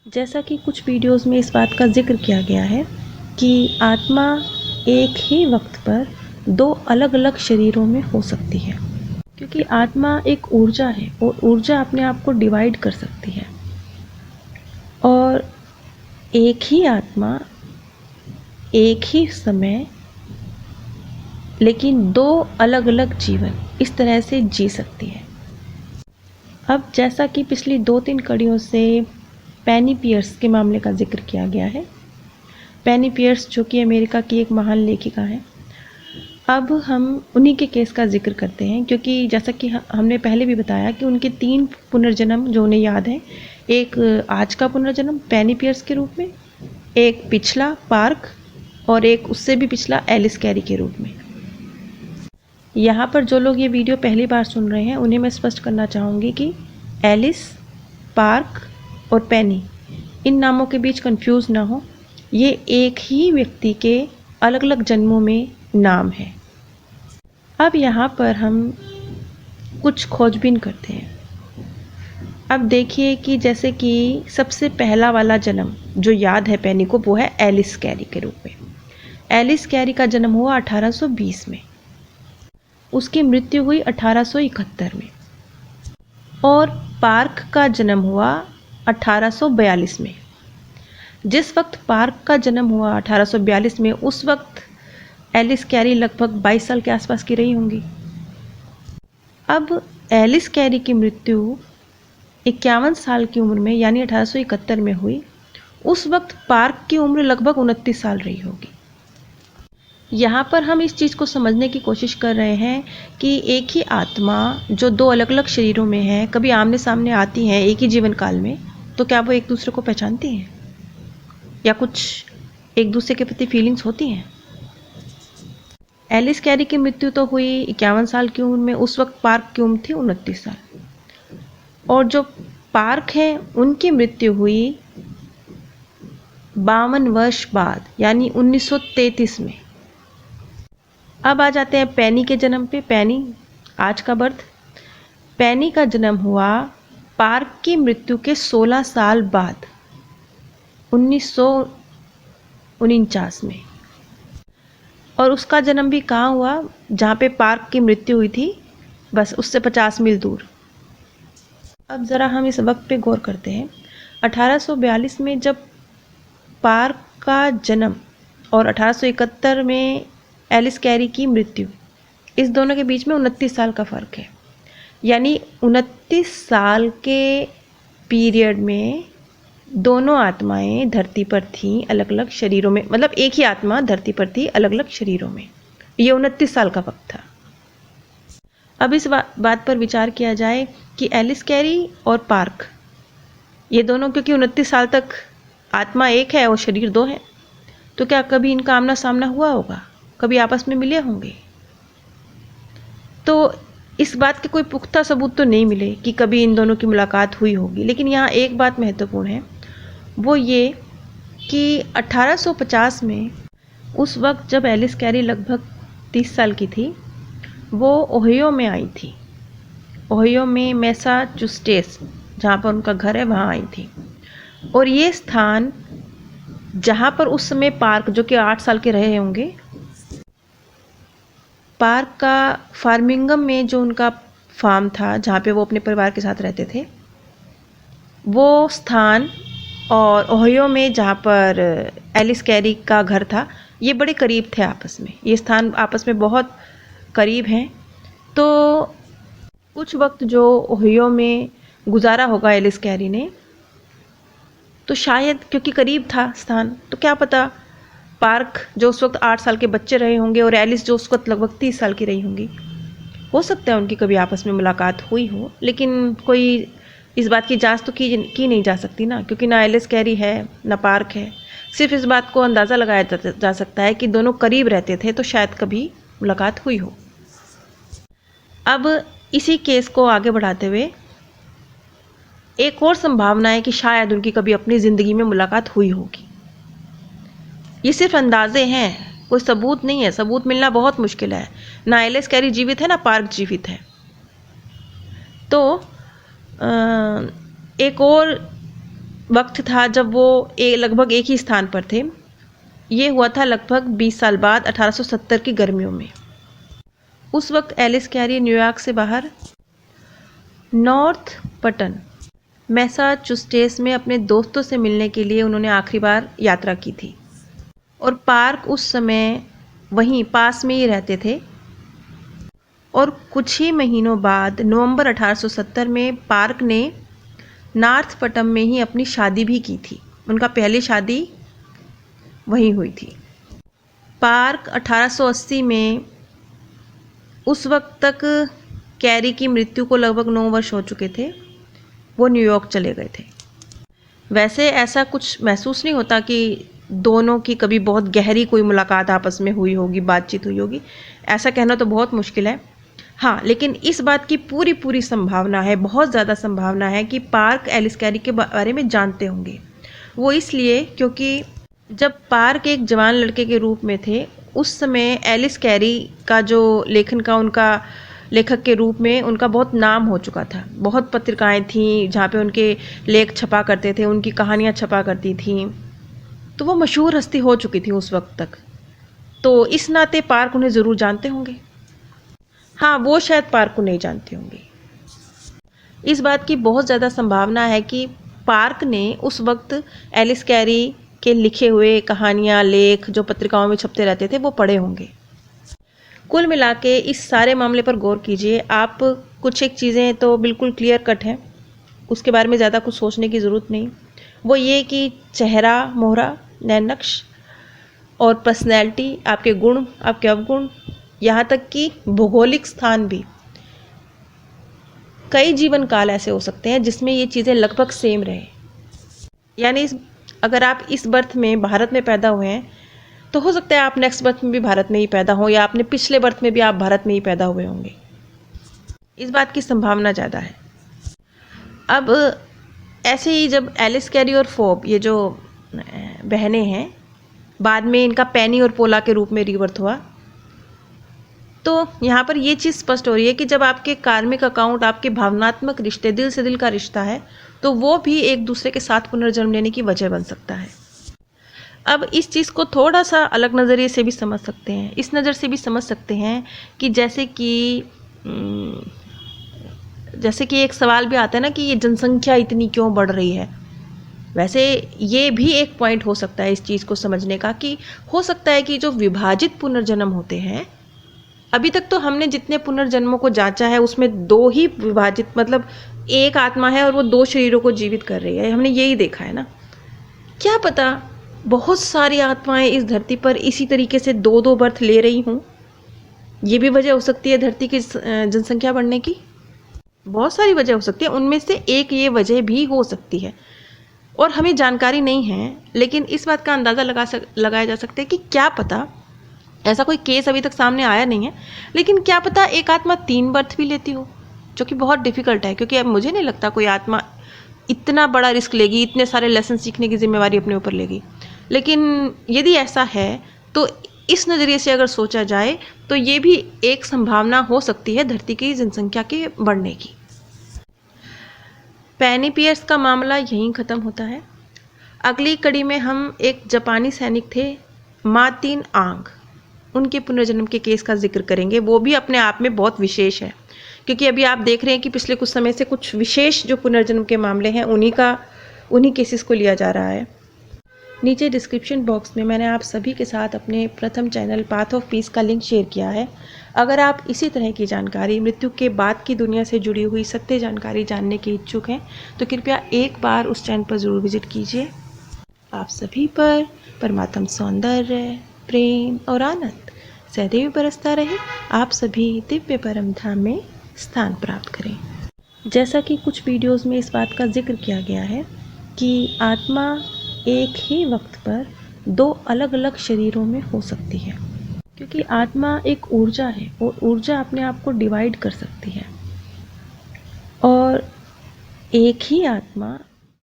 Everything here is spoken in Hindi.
जैसा कि कुछ वीडियोस में इस बात का जिक्र किया गया है कि आत्मा एक ही वक्त पर दो अलग अलग शरीरों में हो सकती है, क्योंकि आत्मा एक ऊर्जा है और ऊर्जा अपने आप को डिवाइड कर सकती है। और एक ही आत्मा एक ही समय लेकिन दो अलग अलग जीवन इस तरह से जी सकती है। अब जैसा कि पिछली 2-3 कड़ियों से पेनी पियर्स के मामले का जिक्र किया गया है। पेनी पियर्स जो कि अमेरिका की एक महान लेखिका है। अब हम उन्हीं के केस का जिक्र करते हैं, क्योंकि जैसा कि हमने पहले भी बताया कि उनके 3 पुनर्जन्म जो उन्हें याद है। एक आज का पुनर्जन्म पेनी पियर्स के रूप में, एक पिछला पार्क और एक उससे भी पिछला एलिस कैरी के रूप में। यहाँ पर जो लोग ये वीडियो पहली बार सुन रहे हैं उन्हें मैं स्पष्ट करना चाहूँगी कि एलिस, पार्क और पेनी इन नामों के बीच कंफ्यूज ना हो। ये एक ही व्यक्ति के अलग अलग जन्मों में नाम है। अब यहाँ पर हम कुछ खोजबीन करते हैं। अब देखिए कि जैसे कि सबसे पहला वाला जन्म जो याद है पेनी को, वो है एलिस कैरी के रूप में। एलिस कैरी का जन्म हुआ 1820 में, उसकी मृत्यु हुई 1871 में। और पार्क का जन्म हुआ 1842 में। जिस वक्त पार्क का जन्म हुआ 1842 में, उस वक्त एलिस कैरी लगभग 22 साल के आसपास की रही होंगी। अब एलिस कैरी की मृत्यु 51 साल की उम्र में यानी 1871 में हुई। उस वक्त पार्क की उम्र लगभग 29 साल रही होगी। यहाँ पर हम इस चीज़ को समझने की कोशिश कर रहे हैं कि एक ही आत्मा जो दो अलग अलग शरीरों में है, कभी आमने सामने आती हैं एक ही जीवन काल में, तो क्या वो एक दूसरे को पहचानती हैं या कुछ एक दूसरे के प्रति फीलिंग्स होती हैं। एलिस कैरी की मृत्यु तो हुई 51 साल की उम्र में, उस वक्त पार्क की उम्र थी 29 साल। और जो पार्क हैं उनकी मृत्यु हुई 52 वर्ष बाद यानी 1933 में। अब आ जाते हैं पेनी के जन्म पे। पेनी आज का बर्थ। पेनी का जन्म हुआ पार्क की मृत्यु के 16 साल बाद 1949 में। और उसका जन्म भी कहाँ हुआ, जहाँ पे पार्क की मृत्यु हुई थी, बस उससे 50 मील दूर। अब ज़रा हम इस वक्त पे गौर करते हैं। 1842 में जब पार्क का जन्म और 1871 में एलिस कैरी की मृत्यु, इस दोनों के बीच में 29 साल का फ़र्क है। यानी 29 साल के पीरियड में दोनों आत्माएं धरती पर थीं अलग अलग शरीरों में, मतलब एक ही आत्मा धरती पर थी अलग अलग शरीरों में। ये 29 साल का वक्त था। अब इस बात पर विचार किया जाए कि एलिस कैरी और पार्क, ये दोनों क्योंकि 29 साल तक आत्मा एक है और शरीर दो है, तो क्या कभी इनका आमना सामना हुआ होगा, कभी आपस में मिले होंगे? तो इस बात के कोई पुख्ता सबूत तो नहीं मिले कि कभी इन दोनों की मुलाकात हुई होगी। लेकिन यहाँ एक बात महत्वपूर्ण है, वो ये कि 1850 में, उस वक्त जब एलिस कैरी लगभग 30 साल की थी, वो ओहियो में आई थी। ओहियो में मैसाचुसेट्स, जहाँ पर उनका घर है, वहाँ आई थी। और ये स्थान जहाँ पर उस समय पार्क, जो कि 8 साल के रहे होंगे, पार्क का फार्मिंगम में जो उनका फार्म था जहाँ पे वो अपने परिवार के साथ रहते थे, वो स्थान और ओहियो में जहाँ पर एलिस कैरी का घर था, ये बड़े करीब थे आपस में। ये स्थान आपस में बहुत करीब हैं। तो कुछ वक्त जो ओहियो में गुजारा होगा एलिस कैरी ने, तो शायद क्योंकि करीब था स्थान, तो क्या पता पार्क जो उस वक्त 8 साल के बच्चे रहे होंगे और एलिस जो उस वक्त लगभग 30 साल की रही होंगी, हो सकता है उनकी कभी आपस में मुलाकात हुई हो। लेकिन कोई इस बात की जांच तो की नहीं जा सकती ना, क्योंकि ना एलिस कैरी है ना पार्क है। सिर्फ इस बात को अंदाज़ा लगाया जा सकता है कि दोनों करीब रहते थे, तो शायद कभी मुलाकात हुई हो। अब इसी केस को आगे बढ़ाते हुए एक और संभावना है कि शायद उनकी कभी अपनी ज़िंदगी में मुलाकात हुई होगी। ये सिर्फ अंदाजे हैं, कोई सबूत नहीं है। सबूत मिलना बहुत मुश्किल है। ना एलिस कैरी जीवित है ना पार्क जीवित है। तो एक और वक्त था जब वो लगभग एक ही स्थान पर थे। ये हुआ था लगभग 20 साल बाद 1870 की गर्मियों में। उस वक्त एलिस कैरी न्यूयॉर्क से बाहर नॉर्थ पटन मैसाचुसेट्स में अपने दोस्तों से मिलने के लिए उन्होंने आखिरी बार यात्रा की थी, और पार्क उस समय वहीं पास में ही रहते थे। और कुछ ही महीनों बाद नवंबर 1870 में पार्क ने नॉर्थ पटन में ही अपनी शादी भी की थी। उनका पहली शादी वहीं हुई थी। पार्क 1880 में, उस वक्त तक कैरी की मृत्यु को लगभग 9 वर्ष हो चुके थे, वो न्यूयॉर्क चले गए थे। वैसे ऐसा कुछ महसूस नहीं होता कि दोनों की कभी बहुत गहरी कोई मुलाकात आपस में हुई होगी, बातचीत हुई होगी। ऐसा कहना तो बहुत मुश्किल है। हाँ, लेकिन इस बात की पूरी संभावना है, बहुत ज़्यादा संभावना है कि पार्क एलिस कैरी के बारे में जानते होंगे। वो इसलिए क्योंकि जब पार्क एक जवान लड़के के रूप में थे, उस समय एलिस कैरी का जो लेखन का उनका लेखक के रूप में उनका बहुत नाम हो चुका था। बहुत पत्रिकाएं थीं जहाँ पे उनके लेख छपा करते थे, उनकी कहानियाँ छपा करती थीं, तो वो मशहूर हस्ती हो चुकी थी उस वक्त तक। तो इस नाते पार्क उन्हें ज़रूर जानते होंगे। हाँ, वो शायद पार्क को नहीं जानते होंगे। इस बात की बहुत ज़्यादा संभावना है कि पार्क ने उस वक्त एलिस कैरी के लिखे हुए कहानियाँ, लेख जो पत्रिकाओं में छपते रहते थे, वो पढ़े होंगे। कुल मिला के इस सारे मामले पर गौर कीजिए आप। कुछ एक चीज़ें तो बिल्कुल क्लियर कट हैं, उसके बारे में ज़्यादा कुछ सोचने की ज़रूरत नहीं। वो ये कि चेहरा मोहरा, नैनक्श और पर्सनैलिटी, आपके गुण, आपके अवगुण, यहाँ तक कि भौगोलिक स्थान भी, कई जीवन काल ऐसे हो सकते हैं जिसमें ये चीज़ें लगभग सेम रहे। यानी अगर आप इस बर्थ में भारत में पैदा हुए हैं, तो हो सकता है आप नेक्स्ट बर्थ में भी भारत में ही पैदा हो, या आपने पिछले बर्थ में भी आप भारत में ही पैदा हुए होंगे। इस बात की संभावना ज़्यादा है। अब ऐसे ही जब एलिस कैरी और फोब, ये जो बहनें हैं, बाद में इनका पेनी और पोला के रूप में रीबर्थ हुआ, तो यहाँ पर ये चीज़ स्पष्ट हो रही है कि जब आपके कार्मिक अकाउंट, आपके भावनात्मक रिश्ते, दिल से दिल का रिश्ता है, तो वो भी एक दूसरे के साथ पुनर्जन्म लेने की वजह बन सकता है। अब इस चीज़ को थोड़ा सा अलग नज़रिए से भी समझ सकते हैं। इस नज़र से भी समझ सकते हैं कि जैसे कि एक सवाल भी आता है ना कि ये जनसंख्या इतनी क्यों बढ़ रही है। वैसे ये भी एक पॉइंट हो सकता है इस चीज़ को समझने का, कि हो सकता है कि जो विभाजित पुनर्जन्म होते हैं, अभी तक तो हमने जितने पुनर्जन्मों को जांचा है उसमें 2 ही विभाजित, मतलब एक आत्मा है और वो 2 शरीरों को जीवित कर रही है। हमने यही देखा है ना। क्या पता बहुत सारी आत्माएं इस धरती पर इसी तरीके से 2-2 बर्थ ले रही हूँ। ये भी वजह हो सकती है धरती की जनसंख्या बढ़ने की। बहुत सारी वजह हो सकती है, उनमें से एक ये वजह भी हो सकती है, और हमें जानकारी नहीं है। लेकिन इस बात का अंदाज़ा लगाया जा सकता है कि क्या पता, ऐसा कोई केस अभी तक सामने आया नहीं है, लेकिन क्या पता एक आत्मा 3 बर्थ भी लेती हो, जो कि बहुत डिफ़िकल्ट है। क्योंकि अब मुझे नहीं लगता कोई आत्मा इतना बड़ा रिस्क लेगी, इतने सारे लेसन सीखने की जिम्मेवारी अपने ऊपर लेगी। लेकिन यदि ऐसा है तो इस नज़रिए से अगर सोचा जाए तो ये भी एक संभावना हो सकती है धरती की जनसंख्या के बढ़ने की। पेनी पियर्स का मामला यहीं ख़त्म होता है। अगली कड़ी में हम एक जापानी सैनिक थे, मार्टिन आंग, उनके पुनर्जन्म के केस का जिक्र करेंगे। वो भी अपने आप में बहुत विशेष है, क्योंकि अभी आप देख रहे हैं कि पिछले कुछ समय से कुछ विशेष जो पुनर्जन्म के मामले हैं उन्हीं केसेस को लिया जा रहा है। नीचे डिस्क्रिप्शन बॉक्स में मैंने आप सभी के साथ अपने प्रथम चैनल पाथ ऑफ पीस का लिंक शेयर किया है। अगर आप इसी तरह की जानकारी, मृत्यु के बाद की दुनिया से जुड़ी हुई सत्य जानकारी जानने के इच्छुक हैं, तो कृपया एक बार उस चैनल पर ज़रूर विजिट कीजिए। आप सभी पर परमात्म सौंदर्य, प्रेम और आनंद सदैव बरसता रहे। आप सभी दिव्य परम धाम में स्थान प्राप्त करें। जैसा कि कुछ वीडियोस में इस बात का जिक्र किया गया है कि आत्मा एक ही वक्त पर 2 अलग अलग शरीरों में हो सकती है, क्योंकि आत्मा एक ऊर्जा है और ऊर्जा अपने आप को डिवाइड कर सकती है, और एक ही आत्मा